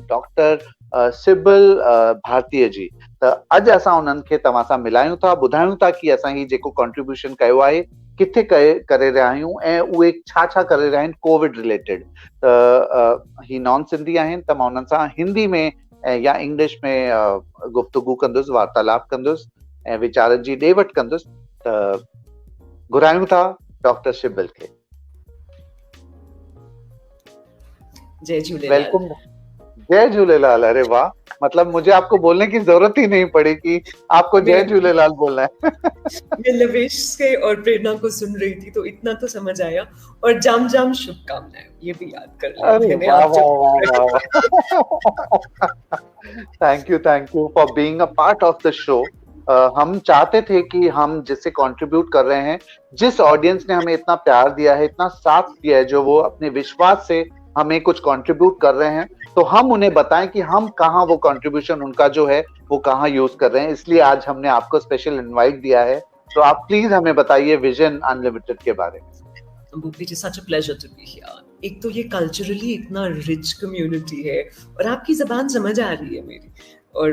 Doctor CIBIL भारतीय जी। त अॼु असां उन्हनि खे तव्हां सां मिलायूं था, ॿुधायूं था कि असां ही जेको कॉन्ट्रीब्यूशन कयो आहे किथे करे रहिया आहियूं ऐं उहे छा छा करे रहिया आहिनि कोविड रिलेटेड। त ही नॉन सिंधी आहिनि त मां उन्हनि सां हिंदी में या इंग्लिश में गुफ्तगू कंदुसि, वार्तालाप कंदुसि ऐं वीचारनि जी ॾे वठि कंदुसि। त घुरायूं था डॉक्टर सिबिल खे। जय झूलेलाल। वेलकम। जय झूलेलाल। अरे वाह, मतलब मुझे आपको बोलने की जरूरत ही नहीं पड़ी कि आपको जय झूलेलाल बोलना है। मैं लवेश से और प्रेरणा को सुन रही थी तो इतना तो समझ आया, और जाम जाम शुभकामनाएं ये भी याद कर लिया अरे मैंने। वाह आप वाह वाह वाह। Thank you for being a part of the show. हम चाहते थे कि हम जिससे कंट्रीब्यूट कर रहे हैं, जिस ऑडियंस ने हमें इतना प्यार दिया है, इतना साथ दिया है, जो वो अपने विश्वास से हमें कुछ कंट्रीब्यूट कर रहे हैं, तो हम उन्हें बताएं कि हम कहाँ वो कंट्रीब्यूशन उनका जो है वो कहाँ यूज कर रहे हैं। इसलिए आज हमने आपको स्पेशल इनवाइट दिया है। तो आप प्लीज हमें बताइए विजन अनलिमिटेड के बारे में। It is such a pleasure to be here. एक तो ये कल्चरली इतना रिच कम्युनिटी है और आपकी जबान समझ आ रही है मेरी, और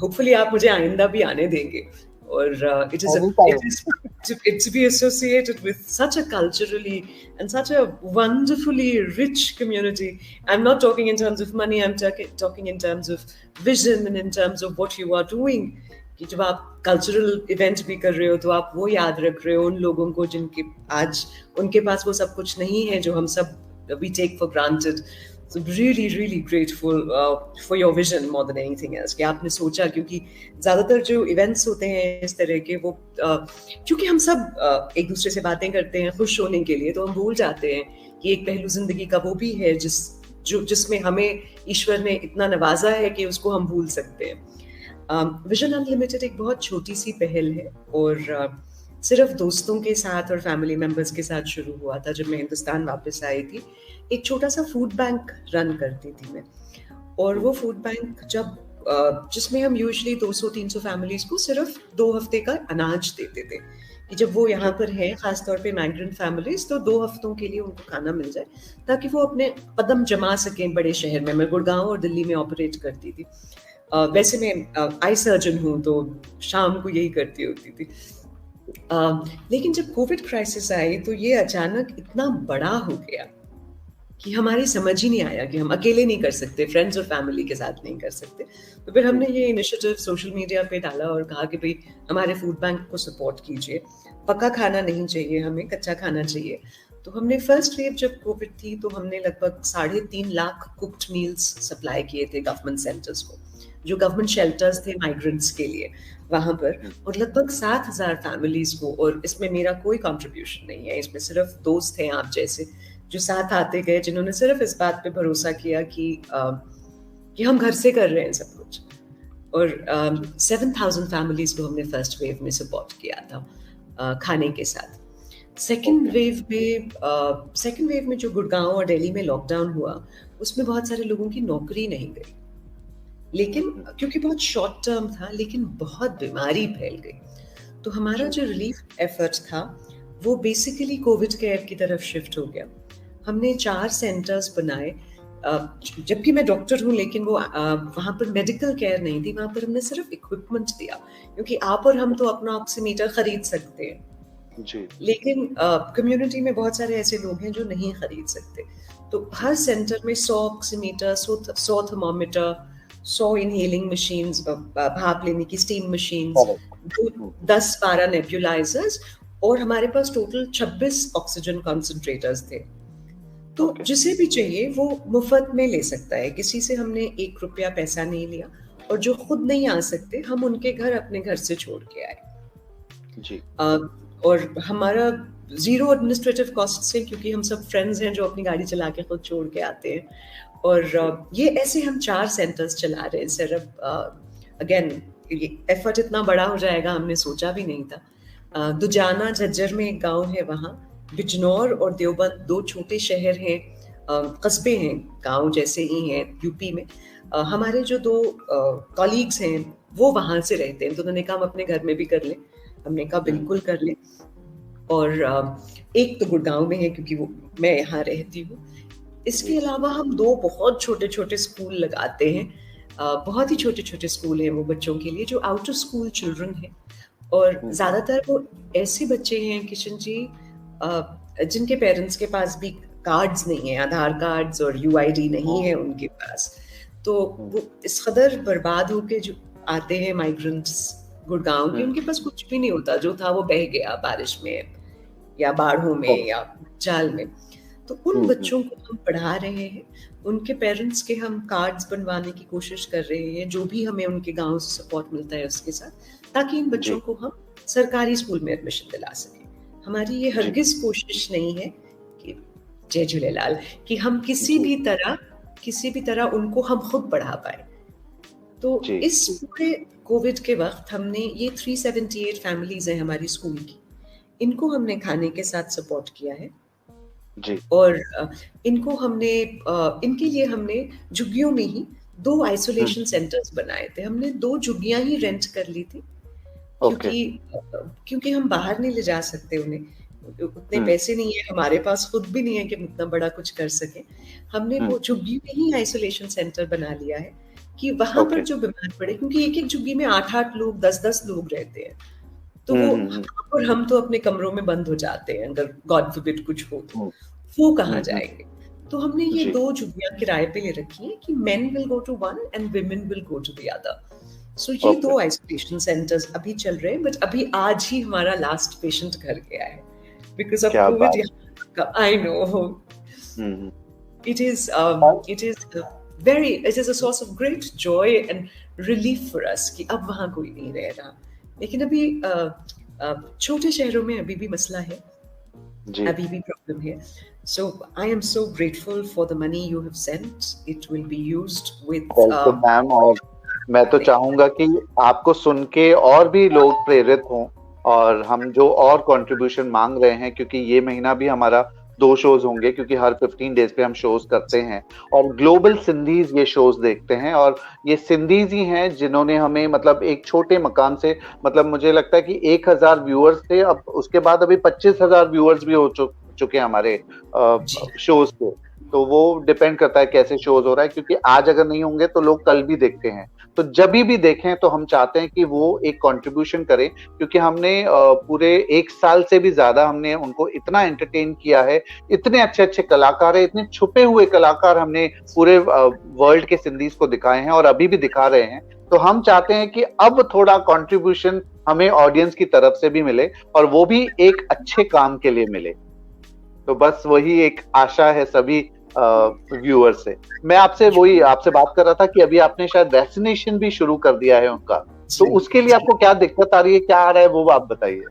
होपफुली आप मुझे आइंदा भी आने देंगे। और it's to be associated with such a culturally and such a wonderfully rich community. I'm not talking in terms of money, I'm talking in terms of vision and in terms of what you are doing. कि जब आप cultural event भी कर रहे हो तो आप वो याद रख रहे हो उन लोगों को जिनके आज उनके पास वो सब कुछ नहीं है जो हम सब we take for granted. So really grateful for your vision more than anything else कि आपने सोचा, क्योंकि ज़्यादातर जो इवेंट्स होते हैं इस तरह के वो क्योंकि हम सब एक दूसरे से बातें करते हैं खुश होने के लिए, तो हम भूल जाते हैं कि एक पहलू जिंदगी का वो भी है जिसमें हमें ईश्वर ने इतना नवाजा है कि उसको हम भूल सकते हैं। विजन अनलिमिटेड एक बहुत छोटी सी पहल है और सिर्फ दोस्तों के साथ और फैमिली मेंबर्स के साथ शुरू हुआ था। जब मैं हिंदुस्तान वापस आई थी, एक छोटा सा फूड बैंक रन करती थी मैं, और वो फूड बैंक जिसमें हम यूजुअली 200-300 फैमिलीज को सिर्फ 2 हफ्ते का अनाज देते थे कि जब वो यहाँ पर हैं, खासतौर पे माइग्रेंट फैमिलीज, तो 2 हफ्तों के लिए उनको खाना मिल जाए ताकि वो अपने कदम जमा सकें बड़े शहर में। मैं गुड़गांव और दिल्ली में ऑपरेट करती थी। वैसे मैं आई सर्जन हूँ तो शाम को यही करती होती थी। लेकिन जब कोविड क्राइसिस आई तो ये अचानक इतना बड़ा हो गया कि हमारी समझ ही नहीं आया कि हम अकेले नहीं कर सकते, फ्रेंड्स और फैमिली के साथ नहीं कर सकते। तो फिर हमने ये इनिशिएटिव सोशल मीडिया पे डाला और कहा कि भाई हमारे फूड बैंक को सपोर्ट कीजिए, पका खाना नहीं चाहिए, हमें कच्चा खाना चाहिए। तो हमने फर्स्ट वेव जब कोविड थी तो हमने लगभग 3.5 लाख कुक्ड मील्स सप्लाई किए थे गवर्नमेंट सेंटर्स को, जो गवर्नमेंट शेल्टर्स थे माइग्रेंट्स के लिए वहां पर, और लगभग 7,000 फैमिलीज को। और इसमें मेरा कोई कंट्रीब्यूशन नहीं है, इसमें सिर्फ दोस्त हैं आप जैसे जो साथ आते गए, जिन्होंने सिर्फ इस बात पे भरोसा किया कि हम घर से कर रहे हैं सब कुछ। और 7,000 फैमिलीज को हमने फर्स्ट वेव में सपोर्ट किया था खाने के साथ। सेकेंड वेव में जो गुड़गांव और दिल्ली में लॉकडाउन हुआ, उसमें बहुत सारे लोगों की नौकरी नहीं गई, लेकिन क्योंकि बहुत शॉर्ट टर्म था, लेकिन बहुत बीमारी फैल गई। तो हमारा जो रिलीफ एफर्ट था वो बेसिकली कोविड केयर की तरफ शिफ्ट हो गया। हमने 4 सेंटर्स बनाए, जबकि मैं डॉक्टर हूँ, लेकिन वो वहाँ पर मेडिकल केयर नहीं थी, वहाँ पर हमने सिर्फ इक्विपमेंट दिया, क्योंकि आप और हम तो अपना ऑक्सीमीटर खरीद सकते हैं जी, लेकिन कम्युनिटी में बहुत सारे ऐसे लोग हैं जो नहीं खरीद सकते। तो हर सेंटर में 100 ऑक्सीमीटर, 100 थर्मोमीटर, 100 इनहेलिंग मशीन्स, भाप लेने की स्टीम मशीन्स, 10-12 नेब्यूलाइजर्स, और हमारे पास टोटल 26 ऑक्सीजन कंसंट्रेटर्स थे। तो जिसे भी चाहिए वो मुफ्त में ले सकता है, किसी से हमने 1 रुपया पैसा नहीं लिया, और जो खुद नहीं आ सकते हम उनके घर अपने घर से छोड़ के आए जी। और हमारा 0 एडमिनिस्ट्रेटिव कॉस्ट है, क्योंकि हम सब फ्रेंड्स हैं जो अपनी गाड़ी चला के खुद छोड़ के आते हैं। और ये ऐसे हम 4 सेंटर्स चला रहे हैं सर। अब अगेन ये एफर्ट इतना बड़ा हो जाएगा हमने सोचा भी नहीं था। दुजाना झज्जर में एक गांव है, वहाँ बिजनौर और देवबंद 2 छोटे शहर हैं, कस्बे हैं, गांव जैसे ही हैं यूपी में। हमारे जो 2 कॉलीग्स हैं वो वहाँ से रहते हैं, तो उन्होंने कहा हम अपने घर में भी कर लें। हमने कहा बिल्कुल कर लें। और एक तो गुड़गांव में है क्योंकि वो मैं यहाँ रहती हूँ, इसके अलावा हम 2 बहुत छोटे-छोटे स्कूल लगाते हैं। बहुत ही छोटे-छोटे स्कूल हैं वो बच्चों के लिए जो आउट ऑफ स्कूल चिल्ड्रन हैं, और ज़्यादातर वो ऐसे बच्चे हैं किशन जी जिनके पेरेंट्स के पास भी कार्ड्स नहीं है, आधार कार्ड्स और यूआईडी नहीं है उनके पास। तो वो इस कदर बर्बाद होके जो आते हैं माइग्रेंट्स गुड़गांव के, उनके पास कुछ भी नहीं होता, जो था वो बह गया बारिश में या बाढ़ों में या जाल में। तो उन बच्चों को हम पढ़ा रहे हैं, उनके पेरेंट्स के हम कार्ड्स बनवाने की कोशिश कर रहे हैं, जो भी हमें उनके गांव से सपोर्ट मिलता है उसके साथ, ताकि इन बच्चों को हम सरकारी स्कूल में एडमिशन दिला सकें। हमारी ये हरगिज कोशिश नहीं है कि जय झूलेलाल कि हम किसी भी तरह उनको हम खुद पढ़ा पाए। तो इस पूरे कोविड के वक्त हमने ये 378 फैमिलीज हैं हमारी स्कूल की, इनको हमने खाने के साथ सपोर्ट किया है जी। और इनको हमने इनके लिए हमने झुग्गियों में ही 2 आइसोलेशन सेंटर्स बनाए थे। हमने 2 झुग्गियां ही रेंट कर ली थी, क्योंकि हम बाहर नहीं ले जा सकते उन्हें, उतने पैसे नहीं है हमारे पास, खुद भी नहीं है कि उतना बड़ा कुछ कर सके। हमने वो झुग्गी में ही आइसोलेशन सेंटर बना लिया है कि वहां पर जो बीमार पड़े, क्योंकि एक झुग्गी में 8-8 लोग 10-10 लोग रहते हैं, तो वो और हम तो अपने कमरों में बंद हो जाते हैं अगर गॉड फॉरबिड कुछ हो तो वो कहाँ जाएंगे। तो हमने ये 2 झुग्गियां किराए पे ले रखी हैं कि men will go to one and women will go to the other. So ये 2 आइसोलेशन सेंटर्स अभी चल रहे हैं, बट अभी आज ही हमारा लास्ट पेशेंट घर गया है because of Covid. I know it is a source of great joy and relief for us कि अब वहाँ कोई नहीं रह रहा। लेकिन अभी छोटे शहरों में अभी भी मसला है, अभी भी प्रॉब्लम है। So I am so grateful for the money you have sent. It will be used with ma'am, और मैं तो चाहूंगा कि आपको सुन के और भी लोग प्रेरित हों, और हम जो और कंट्रीब्यूशन मांग रहे हैं, क्योंकि ये महीना भी हमारा 2 शोज होंगे, क्योंकि हर 15 डेज पे हम शोज करते हैं और ग्लोबल सिंधीज ये शोज देखते हैं, और ये सिंधीज ही हैं जिन्होंने हमें मतलब एक छोटे मकान से, मतलब मुझे लगता है कि 1000 व्यूअर्स थे, अब उसके बाद अभी 25,000 व्यूअर्स भी हो चुके हैं हमारे शोज पे। तो वो डिपेंड करता है कैसे शोज हो रहा है, क्योंकि आज अगर नहीं होंगे तो लोग कल भी देखते हैं, तो जब भी देखें तो हम चाहते हैं कि वो एक कंट्रीब्यूशन करें, क्योंकि हमने पूरे 1 साल से भी ज्यादा हमने उनको इतना एंटरटेन किया है, इतने अच्छे अच्छे कलाकार है, इतने छुपे हुए कलाकार हमने पूरे वर्ल्ड के सिंधीज को दिखाए हैं और अभी भी दिखा रहे हैं। तो हम चाहते हैं कि अब थोड़ा कंट्रीब्यूशन हमें ऑडियंस की तरफ से भी मिले, और वो भी एक अच्छे काम के लिए मिले। तो बस वही एक आशा है सभी व्यूअर से। मैं आपसे बात कर रहा था कि अभी आपने शायद वैक्सीनेशन भी शुरू कर दिया है उनका, तो उसके लिए आपको क्या दिक्कत आ रही है, क्या आ रहा है, वो आप बताइए।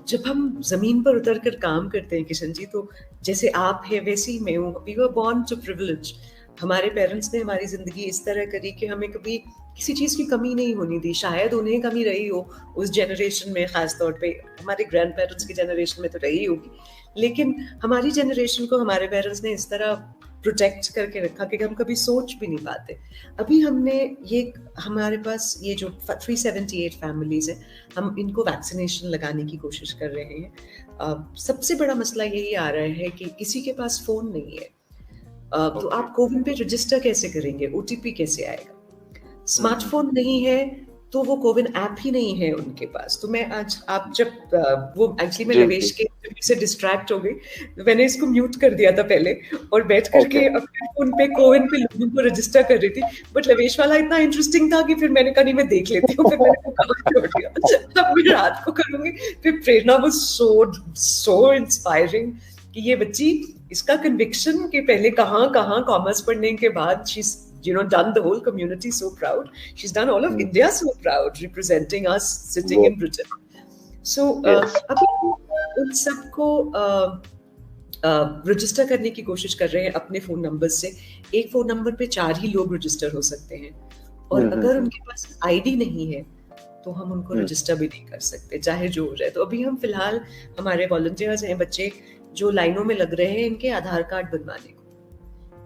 जब हम जमीन पर उतर कर काम करते हैं किशन जी, तो जैसे आप है वैसे ही मैं हूँ। We were born to privilege. हमारे पेरेंट्स ने हमारी जिंदगी इस तरह करी कि हमें कभी किसी चीज की कमी नहीं होनी दी। शायद उन्हें कमी रही हो उस जनरेशन में, खास तौर पे हमारे ग्रैंड पेरेंट्स की जनरेशन में तो रही होगी, लेकिन हमारी जनरेशन को हमारे पेरेंट्स ने इस तरह प्रोटेक्ट करके रखा कि हम कभी सोच भी नहीं पाते। अभी हमने हमारे पास ये जो 378 फैमिलीज है, हम इनको वैक्सीनेशन लगाने की कोशिश कर रहे हैं। सबसे बड़ा मसला यही आ रहा है कि किसी के पास फोन नहीं है, तो आप कोविन पे रजिस्टर कैसे करेंगे, ओटीपी कैसे आएगा? स्मार्टफोन नहीं है तो वो कोविन ऐप ही नहीं है उनके पास। तो मैं आज आप जब वो एक्चुअली मैं लवेश के से डिस्ट्रैक्ट हो गई, मैंने इसको म्यूट कर दिया था पहले और बैठ करके अपने फोन पे कोविन पे लोगों को रजिस्टर कर रही थी, बट लवेश वाला इतना इंटरेस्टिंग था कि फिर मैंने कहा नहीं मैं देख लेती हूँ, फिर मैंने काम छोड़ दिया। अब मैं रात को करूंगी। फिर प्रेरणा वाज सो इंस्पायरिंग कि ये बच्ची, इसका कन्विक्शन कि पहले कहाँ कॉमर्स पढ़ने के बाद she's done the whole community so proud. She's done all of India so proud, representing us sitting in Britain. So अभी उन सबको रजिस्टर करने की कोशिश कर रहे हैं अपने फोन नंबर से। एक फोन नंबर पे 4 ही लोग रजिस्टर हो सकते हैं, और अगर उनके पास आईडी नहीं है तो हम उनको रजिस्टर भी नहीं कर सकते, चाहे जो हो जाए। तो अभी हम फिलहाल, हमारे वॉलंटियर्स हैं बच्चे जो लाइनों में लग रहे हैं इनके आधार कार्ड बनवाने को।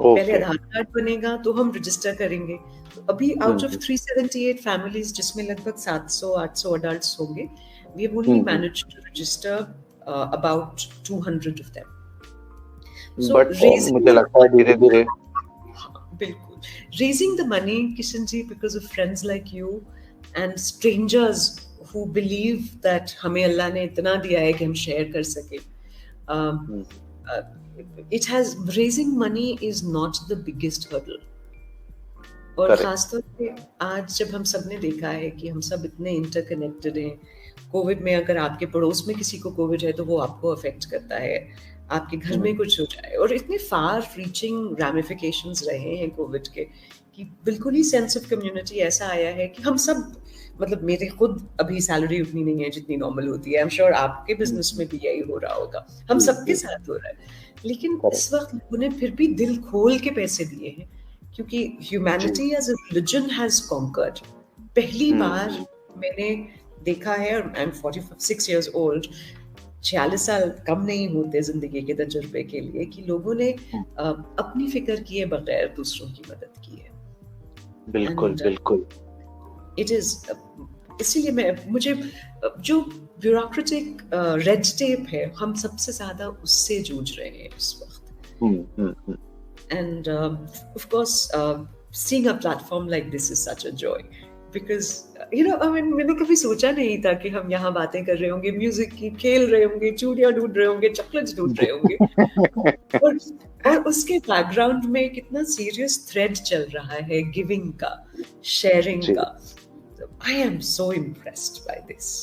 पहले आधार कार्ड बनेगा तो हम रजिस्टर करेंगे। तो अभी आउट ऑफ 378 फैमिलीज, जिसमें लगभग 700-800 अडल्ट्स होंगे, we have only managed to register about 200 of them. So but raising मुझे the लगता है धीरे धीरे बिल्कुल raising the money Kishan ji because of friends like you and strangers who believe that हमें अल्लाह ने इतना दिया है कि हम शेयर कर सके. um, uh, it has raising money is not the biggest hurdle. और करेक्ट. खासतौर पे आज जब हम सब ने देखा है कि हम सब इतने इंटरकनेक्टेड हैं, कोविड में अगर आपके पड़ोस में किसी को कोविड है तो वो आपको अफेक्ट करता है, आपके घर में कुछ हो जाए, और इतने फार रीचिंग रैमिफिकेशंस रहे हैं कोविड के कि बिल्कुल ही सेंस ऑफ कम्युनिटी ऐसा आया है कि हम सब, मतलब मेरे खुद अभी सैलरी उतनी नहीं है जितनी नॉर्मल होती है, आई एम श्योर आपके बिजनेस में भी यही हो रहा होगा, हम सबके साथ हो रहा है, लेकिन इस वक्त लोगों ने फिर भी दिल खोल के पैसे दिए हैं क्योंकि humanity as a religion has conquered. पहली बार मैंने देखा है, और आई एम 46 years old, 46 साल कम नहीं होते जिंदगी के तजुर्बे के लिए, कि लोगों ने अपनी फिक्र किए बगैर दूसरों की मदद की है. बिल्कुल बिल्कुल. इट इज इसीलिए मुझे जो ब्यूरोक्रेटिक रेड टेप है, हम सबसे ज्यादा उससे जूझ रहे हैं इस वक्त. And of course, seeing a platform like this is such a joy because I mean, मैंने कभी सोचा नहीं था कि हम यहाँ बातें कर रहे होंगे, म्यूजिक की खेल रहे होंगे, चूड़ियाँ ढूंढ रहे होंगे, चॉकलेट्स ढूंढ रहे होंगे और उसके बैकग्राउंड में कितना सीरियस थ्रेड चल रहा है गिविंग का, शेयरिंग का. I am so impressed by this.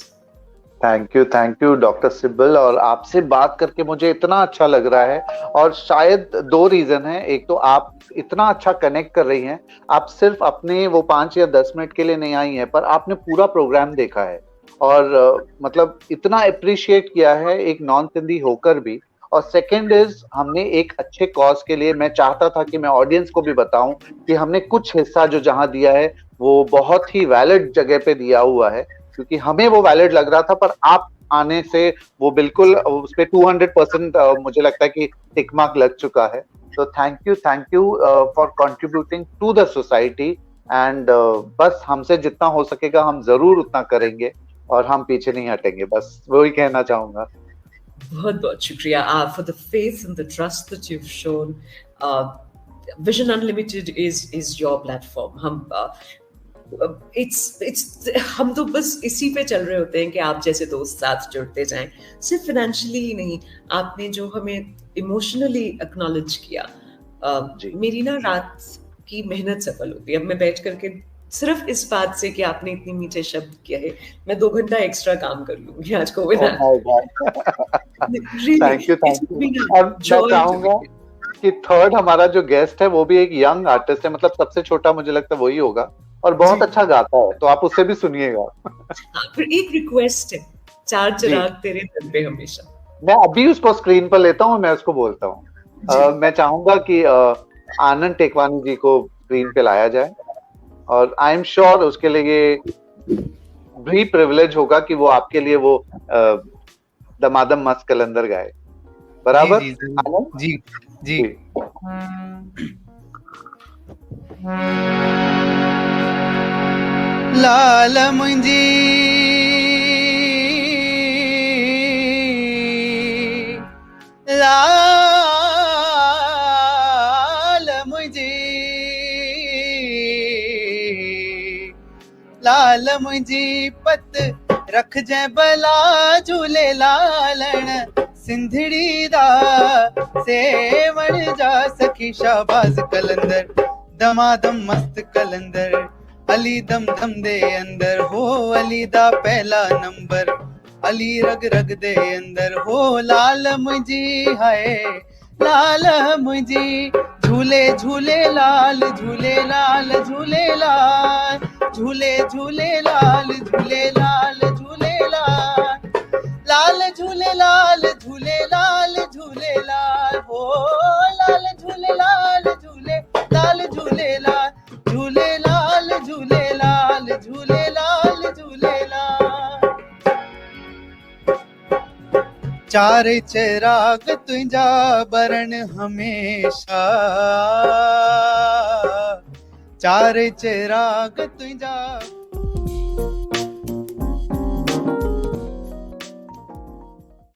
Thank you doctor Sibal. और आपसे बात करके मुझे इतना अच्छा लग रहा है, और शायद 2 रीजन है. एक तो आप इतना अच्छा कनेक्ट कर रही हैं, आप सिर्फ अपने वो 5 या 10 मिनट के लिए नहीं आई हैं, पर आपने पूरा प्रोग्राम देखा है और मतलब इतना अप्रिशिएट किया है एक नॉन सिंधी होकर भी. और सेकंड इज, हमने एक अच्छे कॉज के लिए, मैं चाहता था कि मैं ऑडियंस को भी बताऊं कि हमने कुछ हिस्सा जो जहां दिया है वो बहुत ही वैलिड जगह पे दिया हुआ है, क्योंकि हमें वो वैलिड लग रहा था, पर आप आने से वो बिल्कुल उस पे 200% मुझे लगता है कि टिक मार्क लग चुका है. तो thank you for contributing to the society. And बस हमसे जितना हो सकेगा हम जरूर उतना करेंगे और हम पीछे नहीं हटेंगे. बस वही कहना चाहूंगा. बहुत बहुत शुक्रिया for the faith and the trust that you have shown. Vision unlimited is your platform. हम तो बस इसी पे चल रहे होते हैं कि आप जैसे दोस्त साथ जुड़ते जाएं, सिर्फ फाइनेंशियली ही नहीं. आपने जो हमें इमोशनली एक्नॉलेज किया, मेरी ना रात की मेहनत सफल होती है. अब मैं बैठ करके सिर्फ इस बात से कि आपने इतनी मीठे शब्द किए हैं, मैं 2 घंटा एक्स्ट्रा काम कर लूंगी आज को. Thank you. अब मैं चाहूंगा कि थर्ड हमारा जो गेस्ट है वो भी एक यंग आर्टिस्ट है, मतलब सबसे छोटा मुझे लगता है वही होगा, और बहुत अच्छा गाता है, तो आप उससे भी सुनिएगा. फिर एक रिक्वेस्ट है, 4 चिराग तेरे दर पे हमेशा. मैं अभी उसको स्क्रीन पर लेता हूँ, मैं उसको बोलता हूँ. मैं चाहूंगा कि आनंद टेकवानी जी को स्क्रीन पे लाया जाए, और आई एम श्योर उसके लिए भी प्रिविलेज होगा कि वो आपके लिए वो दमादम मस्त कलंदर गाए. बराबर? जी जी. लाल मुंजी लाल मुंजी पत रख जै भला झूले लालण सिंधड़ी दा सेवण जा सखी शाबाज कलंदर दमादम मस्त कलंदर अली दम दम दे अंदर हो अली दा पहला नंबर अली रग रग दे अंदर हो लाल मुंजी हाय लाल मुंजी झूले झूले लाल झूले लाल झूले लाल झूले झूले लाल झूले लाल झूले लाल लाल झूले लाल झूले लाल झूले लाल हो लाल झूले लाल झूले लाल झूले लाल झूले लाल झूले लाल झूले लाल झूले लाल चार चिराग तुझा बरन हमेशा चार चिराग तुझा